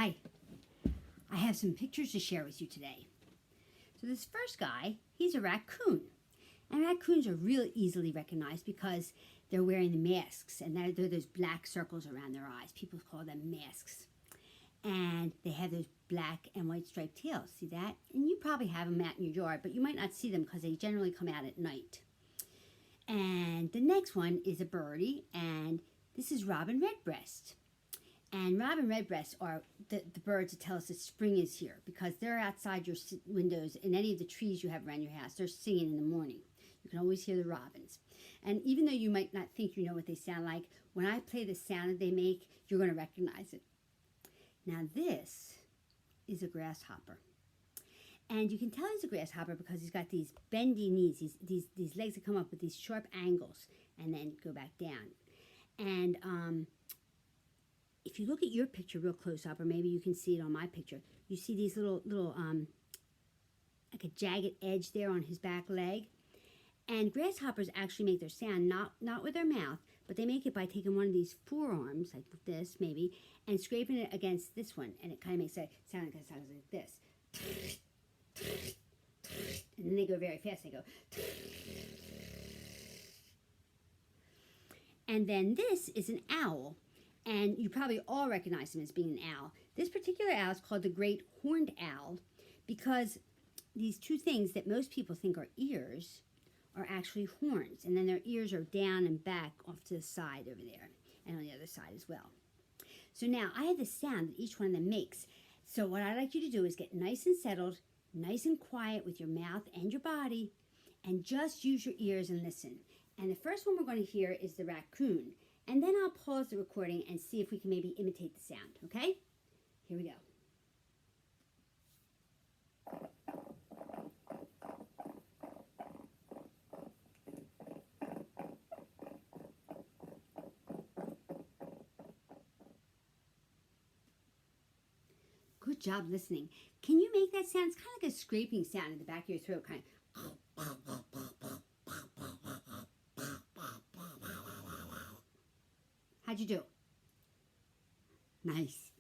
Hi, I have some pictures to share with you today. So this first guy, he's a raccoon. And raccoons are really easily recognized because they're wearing the masks, and they're those black circles around their eyes. People call them masks. And they have those black and white striped tails. See that? And you probably have them out in your yard, but you might not see them because they generally come out at night. And the next one is a birdie, and this is robin redbreast. And robin redbreasts are the birds that tell us that spring is here because they're outside your windows in any of the trees you have around your house. They're singing in the morning. You can always hear the robins. And even though you might not think you know what they sound like, when I play the sound that they make, you're going to recognize it. Now this is a grasshopper. And you can tell he's a grasshopper because he's got these bendy knees, these legs that come up with these sharp angles and then go back down. And if you look at your picture real close up, or maybe you can see it on my picture, you see these little like a jagged edge there on his back leg. And grasshoppers actually make their sound not with their mouth, but they make it by taking one of these forearms, like this maybe, and scraping it against this one, and it kind of makes a sound like this. And then they go very fast. They go. And then this is an owl. And you probably all recognize him as being an owl. This particular owl is called the great horned owl because these two things that most people think are ears are actually horns. And then their ears are down and back off to the side over there and on the other side as well. So now I have the sound that each one of them makes. So what I'd like you to do is get nice and settled, nice and quiet with your mouth and your body, and just use your ears and listen. And the first one we're going to hear is the raccoon. And then I'll pause the recording and see if we can maybe imitate the sound, okay? Here we go. Good job listening. Can you make that sound? It's kind of like a scraping sound in the back of your throat, kind of. How'd you do? Nice.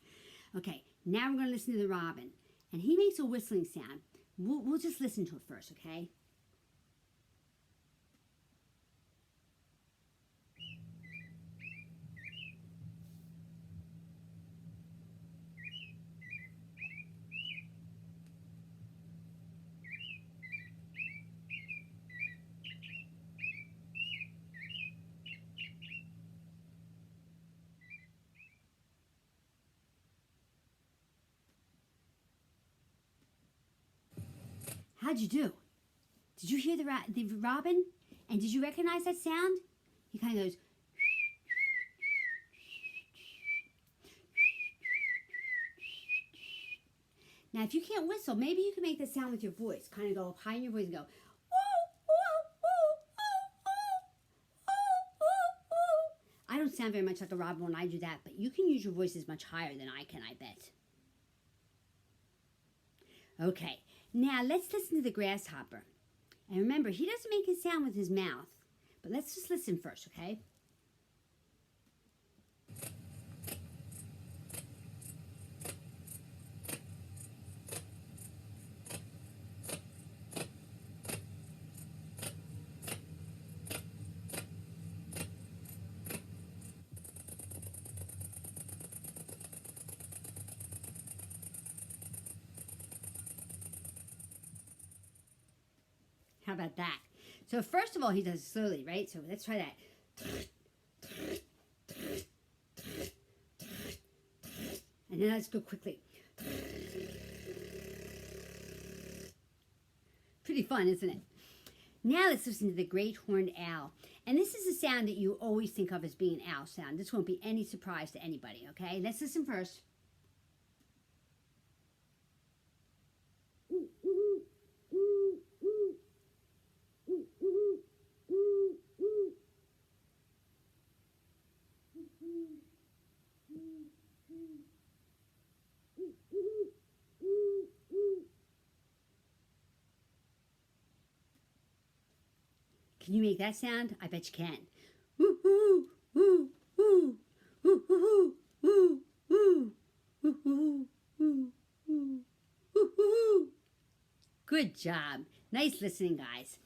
Okay, now we're going to listen to the robin. And he makes a whistling sound. We'll just listen to it first, okay? How'd you do? Did you hear the robin? And did you recognize that sound? He kind of goes. Now, if you can't whistle, maybe you can make the sound with your voice. Kind of go up high in your voice and go. I don't sound very much like a robin when I do that, but you can use your voices much higher than I can, I bet. Okay. Now, let's listen to the grasshopper. And remember, he doesn't make a sound with his mouth. But let's just listen first, okay? How about that? So first of all, he does it slowly, right? So let's try that. And then let's go quickly. Pretty fun, isn't it? Now let's listen to the great horned owl. And this is a sound that you always think of as being an owl sound. This won't be any surprise to anybody, okay? Let's listen first. Can you make that sound? I bet you can. Woo, woo, woo, woo, woo, woo, woo, woo, woo, woo. Good job. Nice listening, guys.